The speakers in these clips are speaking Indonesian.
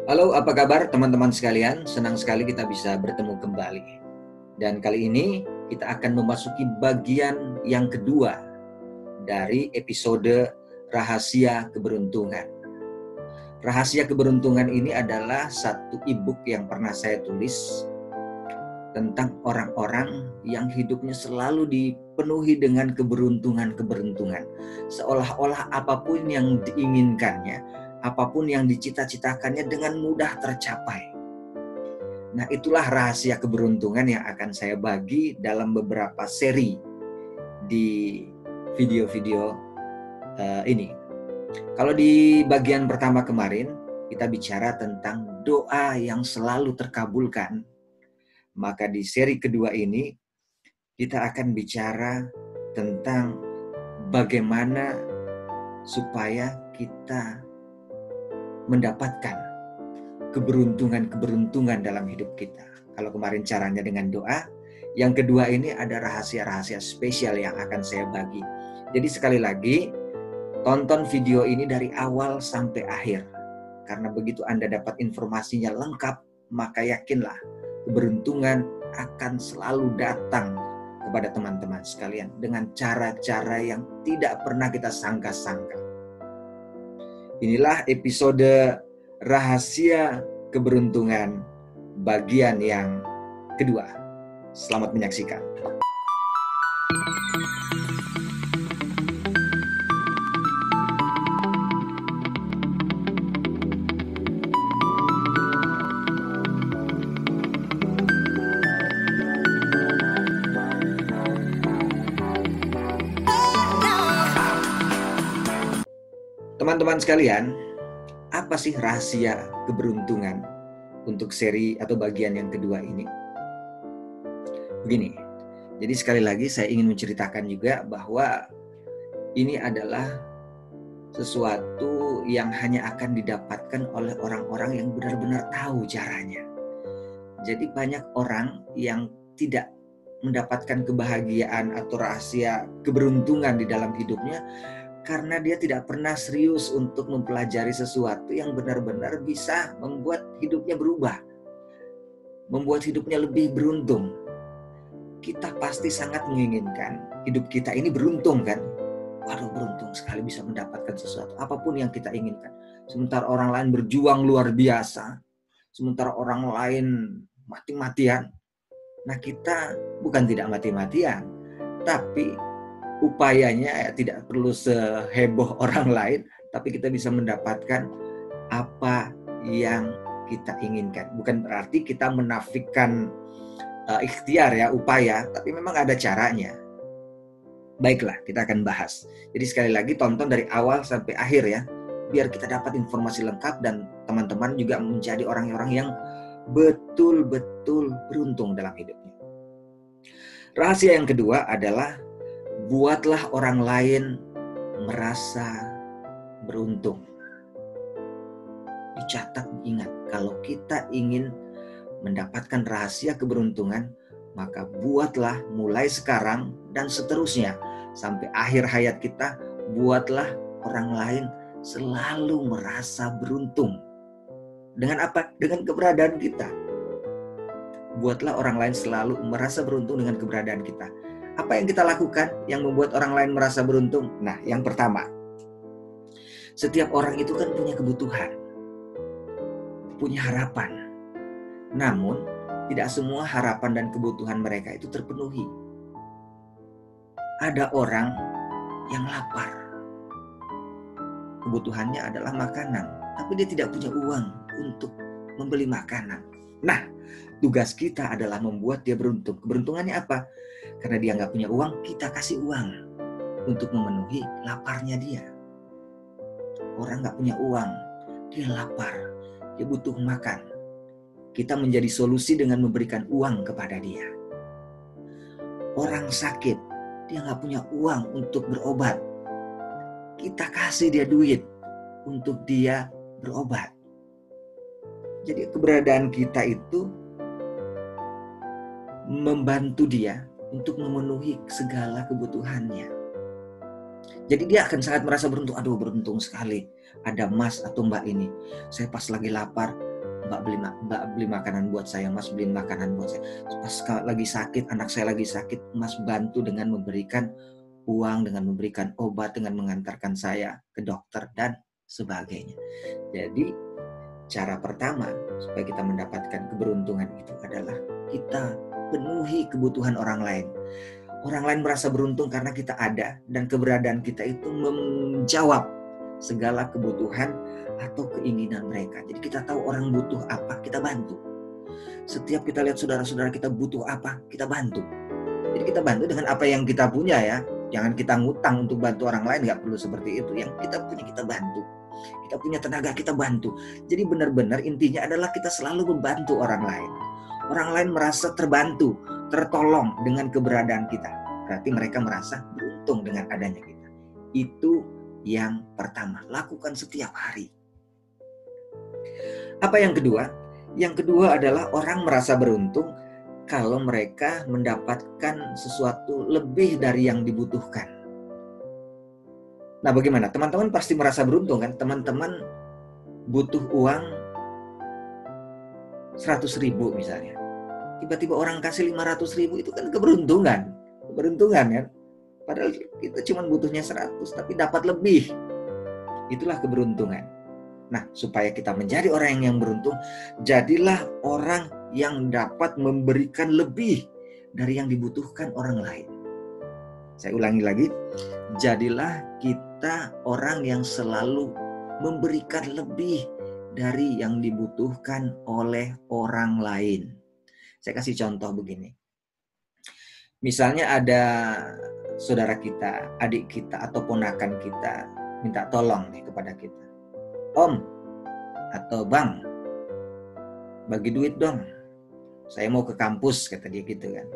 Halo, apa kabar teman-teman sekalian? Senang sekali kita bisa bertemu kembali. Dan kali ini kita akan memasuki bagian yang kedua dari episode Rahasia Keberuntungan. Rahasia Keberuntungan ini adalah satu e-book yang pernah saya tulis tentang orang-orang yang hidupnya selalu dipenuhi dengan keberuntungan-keberuntungan. Seolah-olah apapun yang diinginkannya, apapun yang dicita-citakannya dengan mudah tercapai. Nah, itulah rahasia keberuntungan yang akan saya bagi dalam beberapa seri di video-video ini. Kalau di bagian pertama kemarin, kita bicara tentang doa yang selalu terkabulkan. Maka di seri kedua ini, kita akan bicara tentang bagaimana supaya kita mendapatkan keberuntungan-keberuntungan dalam hidup kita. Kalau kemarin caranya dengan doa, yang kedua ini ada rahasia-rahasia spesial yang akan saya bagi. Jadi sekali lagi, tonton video ini dari awal sampai akhir. Karena begitu Anda dapat informasinya lengkap, maka yakinlah keberuntungan akan selalu datang kepada teman-teman sekalian dengan cara-cara yang tidak pernah kita sangka-sangka. Inilah episode Rahasia Keberuntungan bagian yang kedua. Selamat menyaksikan. Teman-teman sekalian, apa sih rahasia keberuntungan untuk seri atau bagian yang kedua ini? Begini, jadi sekali lagi saya ingin menceritakan juga bahwa ini adalah sesuatu yang hanya akan didapatkan oleh orang-orang yang benar-benar tahu caranya. Jadi banyak orang yang tidak mendapatkan kebahagiaan atau rahasia keberuntungan di dalam hidupnya karena dia tidak pernah serius untuk mempelajari sesuatu yang benar-benar bisa membuat hidupnya berubah, membuat hidupnya lebih beruntung. Kita pasti sangat menginginkan hidup kita ini beruntung kan? Waduh, beruntung sekali bisa mendapatkan sesuatu, apapun yang kita inginkan. Sementara orang lain berjuang luar biasa, sementara orang lain mati-matian. Nah, kita bukan tidak mati-matian, tapi upayanya tidak perlu seheboh orang lain, tapi kita bisa mendapatkan apa yang kita inginkan. Bukan berarti kita menafikan ikhtiar ya, upaya, tapi memang ada caranya. Baiklah, kita akan bahas. Jadi sekali lagi tonton dari awal sampai akhir ya, biar kita dapat informasi lengkap dan teman-teman juga menjadi orang-orang yang betul-betul beruntung dalam hidupnya. Rahasia yang kedua adalah buatlah orang lain merasa beruntung. Dicatat, ingat, kalau kita ingin mendapatkan rahasia keberuntungan, maka buatlah mulai sekarang dan seterusnya sampai akhir hayat kita, buatlah orang lain selalu merasa beruntung. Dengan apa? Dengan keberadaan kita. Buatlah orang lain selalu merasa beruntung dengan keberadaan kita. Apa yang kita lakukan yang membuat orang lain merasa beruntung? Nah, yang pertama, setiap orang itu kan punya kebutuhan, punya harapan. Namun, tidak semua harapan dan kebutuhan mereka itu terpenuhi. Ada orang yang lapar. Kebutuhannya adalah makanan, tapi dia tidak punya uang untuk membeli makanan. Nah, tugas kita adalah membuat dia beruntung. Keberuntungannya apa? Karena dia nggak punya uang, kita kasih uang untuk memenuhi laparnya dia. Orang nggak punya uang, dia lapar, dia butuh makan. Kita menjadi solusi dengan memberikan uang kepada dia. Orang sakit, dia nggak punya uang untuk berobat. Kita kasih dia duit untuk dia berobat. Jadi keberadaan kita itu membantu dia untuk memenuhi segala kebutuhannya. Jadi dia akan sangat merasa beruntung. Aduh, beruntung sekali ada mas atau mbak ini. Saya pas lagi lapar, Mbak beli makanan buat saya, Mas beli makanan buat saya. Pas lagi sakit, anak saya lagi sakit, Mas bantu dengan memberikan uang, dengan memberikan obat, dengan mengantarkan saya ke dokter dan sebagainya. Jadi cara pertama supaya kita mendapatkan keberuntungan itu adalah kita penuhi kebutuhan orang lain. Orang lain merasa beruntung karena kita ada, dan keberadaan kita itu menjawab segala kebutuhan atau keinginan mereka. Jadi kita tahu orang butuh apa, kita bantu. Setiap kita lihat saudara-saudara kita butuh apa, kita bantu. Jadi kita bantu dengan apa yang kita punya ya. Jangan kita ngutang untuk bantu orang lain, nggak perlu seperti itu. Yang kita punya kita bantu. Kita punya tenaga kita bantu. Jadi benar-benar intinya adalah kita selalu membantu orang lain. Orang lain merasa terbantu, tertolong dengan keberadaan kita. Berarti mereka merasa beruntung dengan adanya kita. Itu yang pertama, lakukan setiap hari. Apa yang kedua? Yang kedua adalah orang merasa beruntung kalau mereka mendapatkan sesuatu lebih dari yang dibutuhkan. Nah, bagaimana? Teman-teman pasti merasa beruntung kan? Teman-teman butuh uang 100.000 misalnya. Tiba-tiba orang kasih 500.000, itu kan keberuntungan. Keberuntungan kan? Padahal kita cuma butuhnya 100, tapi dapat lebih. Itulah keberuntungan. Nah, supaya kita menjadi orang yang beruntung, jadilah orang yang dapat memberikan lebih dari yang dibutuhkan orang lain. Saya ulangi lagi, jadilah kita orang yang selalu memberikan lebih dari yang dibutuhkan oleh orang lain. Saya kasih contoh begini. Misalnya ada saudara kita, adik kita, atau ponakan kita minta tolong nih kepada kita. Om atau Bang, bagi duit dong. Saya mau ke kampus, kata dia gitu kan.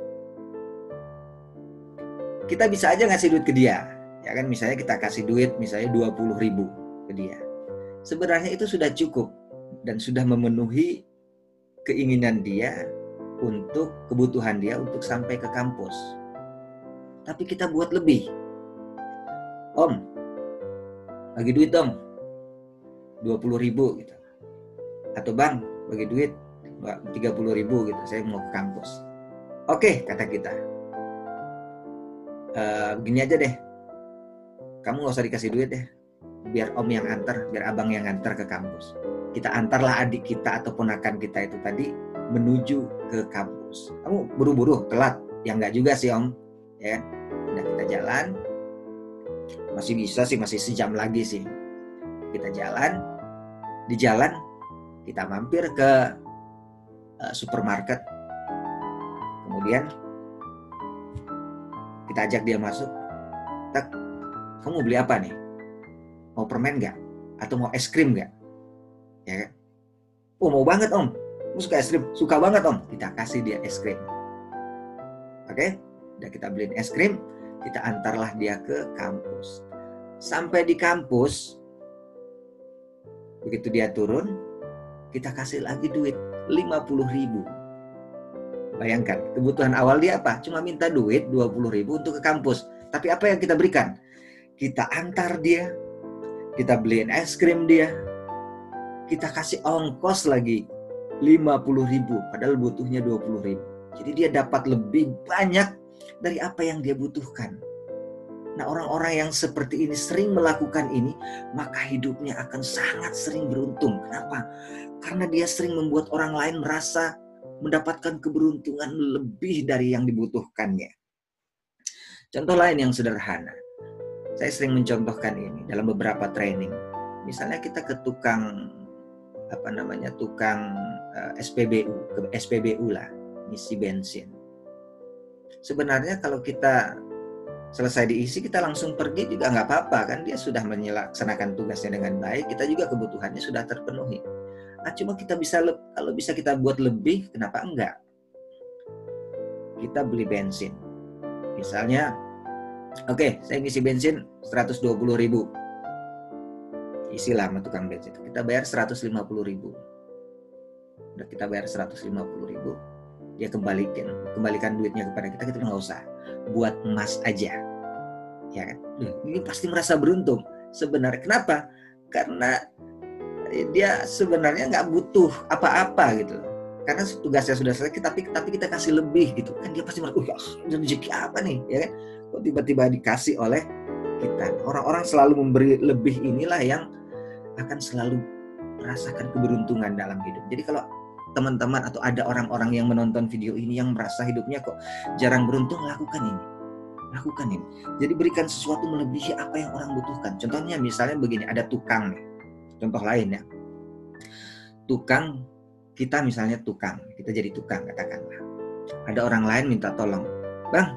Kita bisa aja ngasih duit ke dia. Ya kan, misalnya kita kasih duit misalnya 20.000 ke dia. Sebenarnya itu sudah cukup dan sudah memenuhi keinginan dia untuk kebutuhan dia untuk sampai ke kampus. Tapi kita buat lebih. Om, bagi duit dong 20.000 gitu. Atau Bang, bagi duit 30.000 gitu, saya mau ke kampus. Oke, kata kita. Begini aja deh, kamu gak usah dikasih duit deh, biar om yang antar, biar abang yang antar ke kampus. Kita antarlah adik kita atau ponakan kita itu tadi menuju ke kampus. Kamu buru-buru, telat? Ya enggak juga sih om, ya. Udah kita jalan, masih bisa sih, masih sejam lagi sih. Kita jalan, di jalan kita mampir ke supermarket, kemudian kita ajak dia masuk. Tak, kamu beli apa nih? Mau permen nggak? Atau mau es krim nggak? Ya kan? Oh, mau banget om. Kamu suka es krim? Suka banget om. Kita kasih dia es krim. Oke? Udah kita beliin es krim, kita antarlah dia ke kampus. Sampai di kampus, begitu dia turun, kita kasih lagi duit 50.000. Bayangkan, kebutuhan awal dia apa? Cuma minta duit 20.000 untuk ke kampus. Tapi apa yang kita berikan? Kita antar dia, kita beliin es krim dia, kita kasih ongkos lagi 50.000, padahal butuhnya 20.000. Jadi dia dapat lebih banyak dari apa yang dia butuhkan. Nah, orang-orang yang seperti ini sering melakukan ini, maka hidupnya akan sangat sering beruntung. Kenapa? Karena dia sering membuat orang lain merasa mendapatkan keberuntungan lebih dari yang dibutuhkannya. Contoh lain yang sederhana. Saya sering mencontohkan ini dalam beberapa training. Misalnya kita ke tukang SPBU, ke SPBU lah, ngisi bensin. Sebenarnya kalau kita selesai diisi, kita langsung pergi juga nggak apa-apa kan, dia sudah melaksanakan tugasnya dengan baik, kita juga kebutuhannya sudah terpenuhi. Nah, cuma kita bisa, kalau bisa kita buat lebih, kenapa enggak? Kita beli bensin. Misalnya, oke, saya ngisi bensin 120.000. Isilah sama tukang bensin. Kita bayar 150.000. Udah kita bayar 150.000, dia kembalikan duitnya kepada kita, kita nggak usah. Buat emas aja. Ya kan? Ini pasti merasa beruntung. Sebenarnya kenapa? Karena dia sebenarnya nggak butuh apa-apa gitu. Karena tugasnya sudah selesai, tapi kita kasih lebih gitu. Kan dia pasti merasa, rezeki apa nih, ya kan? Kok tiba-tiba dikasih oleh kita. Orang-orang selalu memberi lebih inilah yang akan selalu merasakan keberuntungan dalam hidup. Jadi kalau teman-teman atau ada orang-orang yang menonton video ini yang merasa hidupnya kok jarang beruntung, lakukan ini. Jadi berikan sesuatu melebihi apa yang orang butuhkan. Contohnya misalnya begini, ada tukang nih. Contoh lain ya. Tukang, kita misalnya tukang, kita jadi tukang katakanlah. Ada orang lain minta tolong. Bang,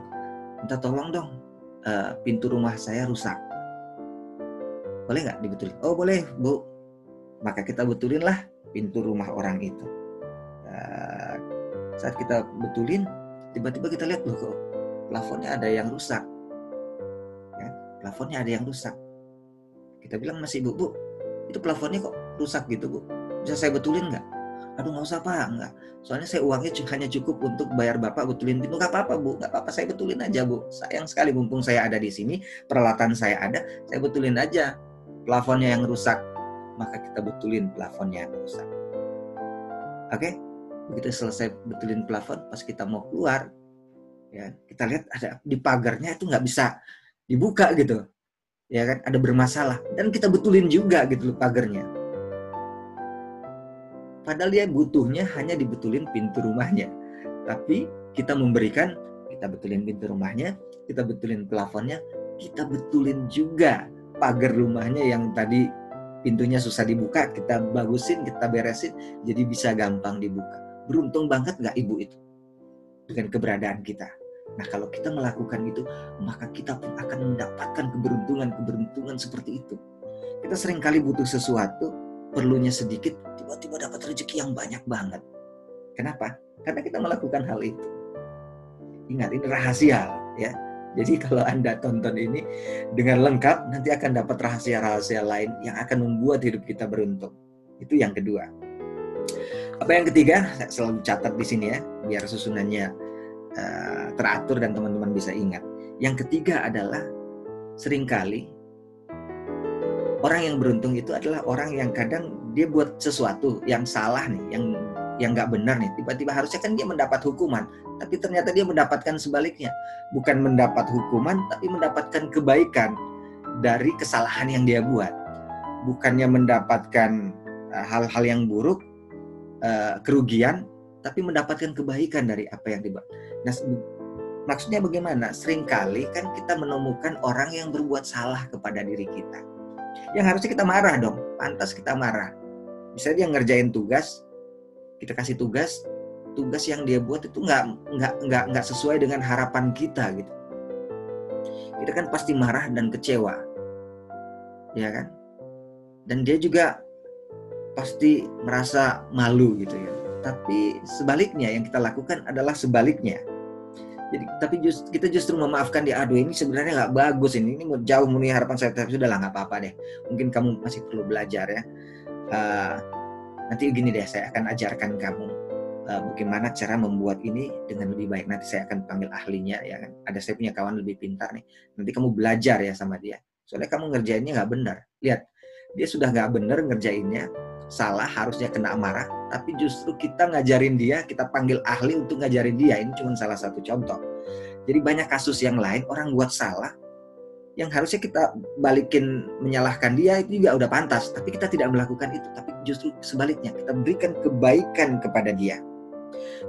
minta tolong dong, pintu rumah saya rusak. Boleh nggak dibetulin? Oh boleh Bu. Maka kita betulinlah pintu rumah orang itu. Saat kita betulin, tiba-tiba kita lihat loh kok plafonnya ada yang rusak. Ya, plafonnya ada yang rusak. Kita bilang masih Bu, itu plafonnya kok rusak gitu Bu. Bisa saya betulin nggak? Aduh nggak usah Pak, nggak. Soalnya saya uangnya hanya cukup untuk bayar Bapak betulin pintu. Nggak apa-apa Bu, nggak apa-apa, saya betulin aja Bu. Sayang sekali mumpung saya ada di sini, peralatan saya ada, saya betulin aja plafonnya yang rusak. Maka kita betulin plafonnya yang rusak. Oke? Begitu selesai betulin plafon, pas kita mau keluar, ya kita lihat ada di pagarnya itu nggak bisa dibuka gitu. Ya kan, ada bermasalah. Dan kita betulin juga gitu loh pagarnya. Padahal dia butuhnya hanya dibetulin pintu rumahnya. Tapi kita memberikan, kita betulin pintu rumahnya, kita betulin plafonnya, kita betulin juga pagar rumahnya yang tadi pintunya susah dibuka, kita bagusin, kita beresin, jadi bisa gampang dibuka. Beruntung banget nggak ibu itu dengan keberadaan kita. Nah kalau kita melakukan itu, maka kita pun akan mendapatkan keberuntungan seperti itu. Kita seringkali butuh sesuatu, perlunya sedikit, tiba-tiba dapat rezeki yang banyak banget. Kenapa? Karena kita melakukan hal itu. Ingat, ini rahasia ya. Jadi kalau Anda tonton ini dengan lengkap, nanti akan dapat rahasia-rahasia lain yang akan membuat hidup kita beruntung. Itu yang kedua. Apa yang ketiga? Saya selalu catat di sini ya, biar susunannya teratur dan teman-teman bisa ingat. Yang ketiga adalah seringkali orang yang beruntung itu adalah orang yang kadang dia buat sesuatu yang salah nih, yang nggak benar nih. Tiba-tiba harusnya kan dia mendapat hukuman, tapi ternyata dia mendapatkan sebaliknya. Bukan mendapat hukuman, tapi mendapatkan kebaikan dari kesalahan yang dia buat. Bukannya mendapatkan hal-hal yang buruk, kerugian, tapi mendapatkan kebaikan dari apa yang dibuat. Nah, maksudnya bagaimana? Seringkali kan kita menemukan orang yang berbuat salah kepada diri kita. Yang harusnya kita marah dong, pantas kita marah. Misalnya dia ngerjain tugas, kita kasih tugas yang dia buat itu nggak sesuai dengan harapan kita gitu. Kita kan pasti marah dan kecewa, ya kan? Dan dia juga pasti merasa malu gitu ya. Tapi sebaliknya yang kita lakukan adalah sebaliknya. Jadi kita justru memaafkan dia. Aduh ini sebenarnya nggak bagus ini jauh memenuhi harapan saya. Tapi sudahlah nggak apa-apa deh. Mungkin kamu masih perlu belajar ya. Nanti gini deh, saya akan ajarkan kamu bagaimana cara membuat ini dengan lebih baik. Nanti saya akan panggil ahlinya ya kan. Ada saya punya kawan lebih pintar nih. Nanti kamu belajar ya sama dia. Soalnya kamu ngerjainnya nggak benar. Lihat, dia sudah nggak benar ngerjainnya, salah, harusnya kena marah. Tapi justru kita ngajarin dia, kita panggil ahli untuk ngajarin dia. Ini cuma salah satu contoh. Jadi banyak kasus yang lain orang buat salah, yang harusnya kita balikin menyalahkan dia itu juga udah pantas, tapi kita tidak melakukan itu, tapi justru sebaliknya kita berikan kebaikan kepada dia.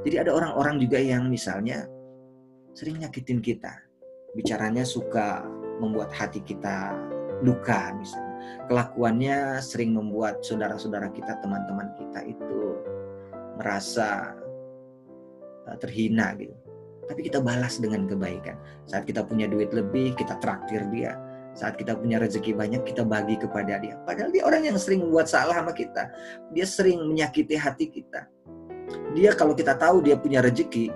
Jadi ada orang-orang juga yang misalnya sering nyakitin kita, bicaranya suka membuat hati kita luka misalnya, kelakuannya sering membuat saudara-saudara kita, teman-teman kita itu merasa terhina gitu. Tapi kita balas dengan kebaikan. Saat kita punya duit lebih, kita traktir dia. Saat kita punya rezeki banyak, kita bagi kepada dia. Padahal dia orang yang sering membuat salah sama kita. Dia sering menyakiti hati kita. Dia kalau kita tahu dia punya rezeki,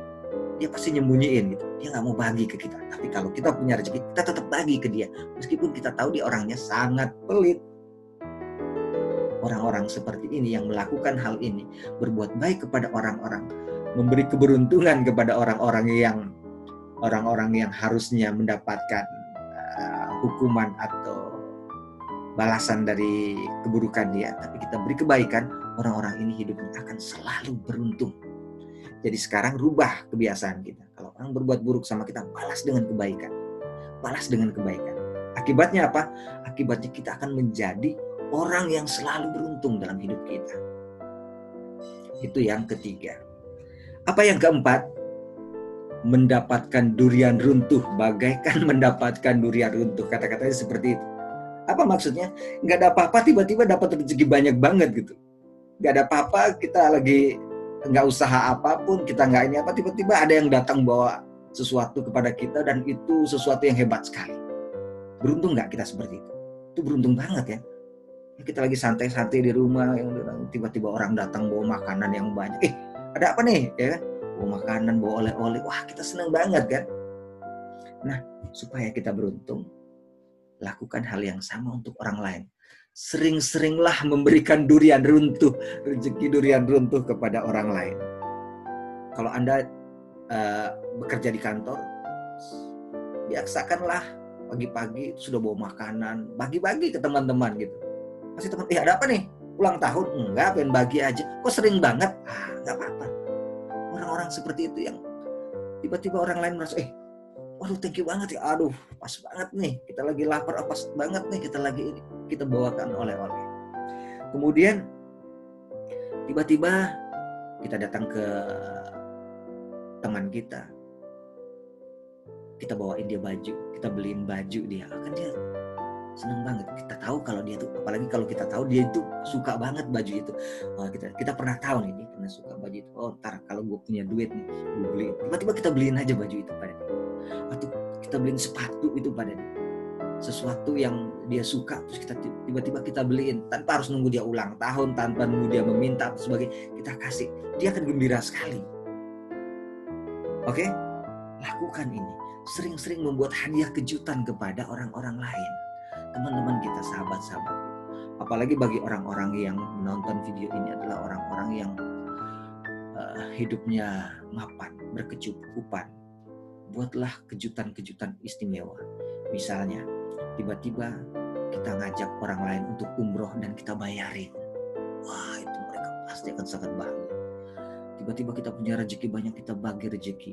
dia pasti nyembunyiin gitu. Dia nggak mau bagi ke kita. Tapi kalau kita punya rezeki, kita tetap bagi ke dia. Meskipun kita tahu dia orangnya sangat pelit. Orang-orang seperti ini yang melakukan hal ini, berbuat baik kepada orang-orang, memberi keberuntungan kepada orang-orang yang harusnya mendapatkan hukuman atau balasan dari keburukan dia, tapi kita beri kebaikan, orang-orang ini hidupnya akan selalu beruntung. Jadi sekarang rubah kebiasaan kita. Kalau orang berbuat buruk sama kita, balas dengan kebaikan. Balas dengan kebaikan. Akibatnya apa? Akibatnya kita akan menjadi orang yang selalu beruntung dalam hidup kita. Itu yang ketiga. Apa yang keempat? Mendapatkan durian runtuh, bagaikan mendapatkan durian runtuh. Kata-katanya seperti itu. Apa maksudnya? Nggak ada apa-apa, tiba-tiba dapat rezeki banyak banget gitu. Nggak ada apa-apa, kita lagi nggak usaha apapun, kita nggak ini apa, tiba-tiba ada yang datang bawa sesuatu kepada kita dan itu sesuatu yang hebat sekali. Beruntung nggak kita seperti itu? Itu beruntung banget ya. Kita lagi santai-santai di rumah, tiba-tiba orang datang bawa makanan yang banyak. Ada apa nih? Ya kan? Bawa makanan, bawa oleh-oleh. Wah, kita senang banget kan? Nah, supaya kita beruntung, lakukan hal yang sama untuk orang lain. Sering-seringlah memberikan durian runtuh, rezeki durian runtuh kepada orang lain. Kalau Anda bekerja di kantor, biasakanlah pagi-pagi sudah bawa makanan, bagi-bagi ke teman-teman gitu. Masih teman, ada apa nih? Ulang tahun? Enggak, pengen bagi aja. Kok sering banget? Enggak apa-apa. Orang-orang seperti itu yang tiba-tiba orang lain merasa, waduh thank you banget ya, aduh pas banget nih, kita lagi lapar, pas banget nih, kita lagi ini, kita bawakan oleh-oleh. Kemudian tiba-tiba kita datang ke teman kita bawain dia baju, kita beliin baju dia, kan dia seneng banget. Kita tahu kalau dia tuh, apalagi kalau kita tahu dia itu suka banget baju itu. Kita pernah tahu nih, dia pernah suka baju itu. Ntar kalau gue punya duit nih, gue beliin. Tiba-tiba kita beliin aja baju itu pada dia. Atau kita beliin sepatu itu pada dia. Sesuatu yang dia suka, terus kita tiba-tiba kita beliin tanpa harus nunggu dia ulang tahun, tanpa nunggu dia meminta atau sebagainya, kita kasih. Dia akan gembira sekali. Oke? Lakukan ini. Sering-sering membuat hadiah kejutan kepada orang-orang lain. Teman-teman kita, sahabat-sahabat. Apalagi bagi orang-orang yang menonton video ini adalah orang-orang yang hidupnya mapan, berkecukupan. Buatlah kejutan-kejutan istimewa. Misalnya, tiba-tiba kita ngajak orang lain untuk umroh dan kita bayarin. Wah, itu mereka pasti akan sangat bahagia. Tiba-tiba kita punya rezeki banyak, kita bagi rezeki.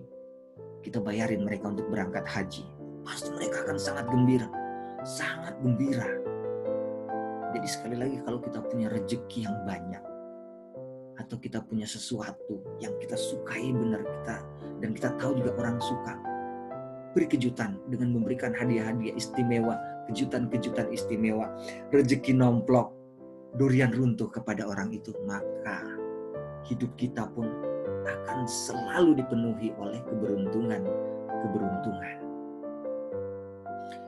Kita bayarin mereka untuk berangkat haji. Pasti mereka akan sangat gembira. Sangat gembira. Jadi sekali lagi, kalau kita punya rezeki yang banyak, atau kita punya sesuatu yang kita sukai benar kita, dan kita tahu juga orang suka, beri kejutan dengan memberikan hadiah-hadiah istimewa, kejutan-kejutan istimewa, rezeki nomplok, durian runtuh kepada orang itu, maka hidup kita pun akan selalu dipenuhi oleh keberuntungan.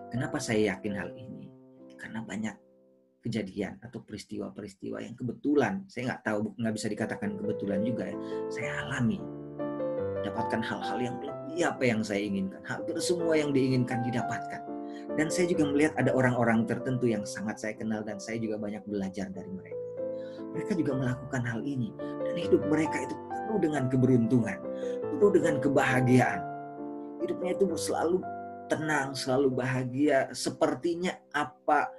Kenapa saya yakin hal ini? Karena banyak kejadian atau peristiwa-peristiwa yang kebetulan, saya nggak bisa dikatakan kebetulan juga ya, saya alami. Dapatkan hal-hal yang lebih apa yang saya inginkan. Hampir semua yang diinginkan didapatkan. Dan saya juga melihat ada orang-orang tertentu yang sangat saya kenal dan saya juga banyak belajar dari mereka. Mereka juga melakukan hal ini. Dan hidup mereka itu penuh dengan keberuntungan. Penuh dengan kebahagiaan. Hidupnya itu selalu tenang, selalu bahagia. Sepertinya apa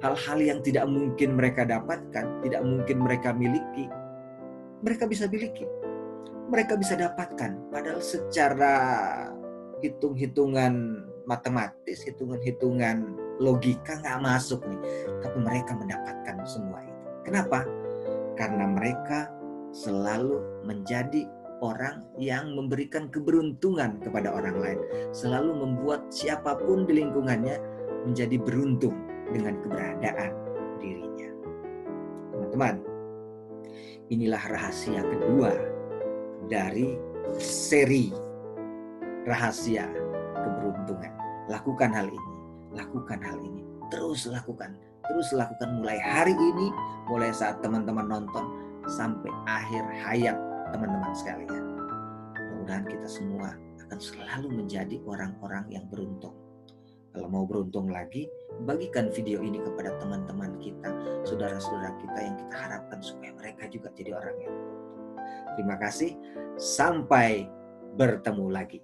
hal-hal yang tidak mungkin mereka dapatkan, tidak mungkin mereka miliki, mereka bisa miliki. Mereka bisa dapatkan. Padahal secara hitung-hitungan matematis, hitungan-hitungan logika nggak masuk nih. Tapi mereka mendapatkan semua itu. Kenapa? Karena mereka selalu menjadi orang yang memberikan keberuntungan kepada orang lain. Selalu membuat siapapun di lingkungannya menjadi beruntung dengan keberadaan dirinya. Teman-teman, inilah rahasia kedua dari seri rahasia keberuntungan. Lakukan hal ini, lakukan hal ini, terus lakukan mulai hari ini, mulai saat teman-teman nonton sampai akhir hayat teman-teman sekalian. Mudah-mudahan kita semua akan selalu menjadi orang-orang yang beruntung. Kalau mau beruntung lagi, bagikan video ini kepada teman-teman kita, saudara-saudara kita yang kita harapkan supaya mereka juga jadi orang yang beruntung. Terima kasih, sampai bertemu lagi.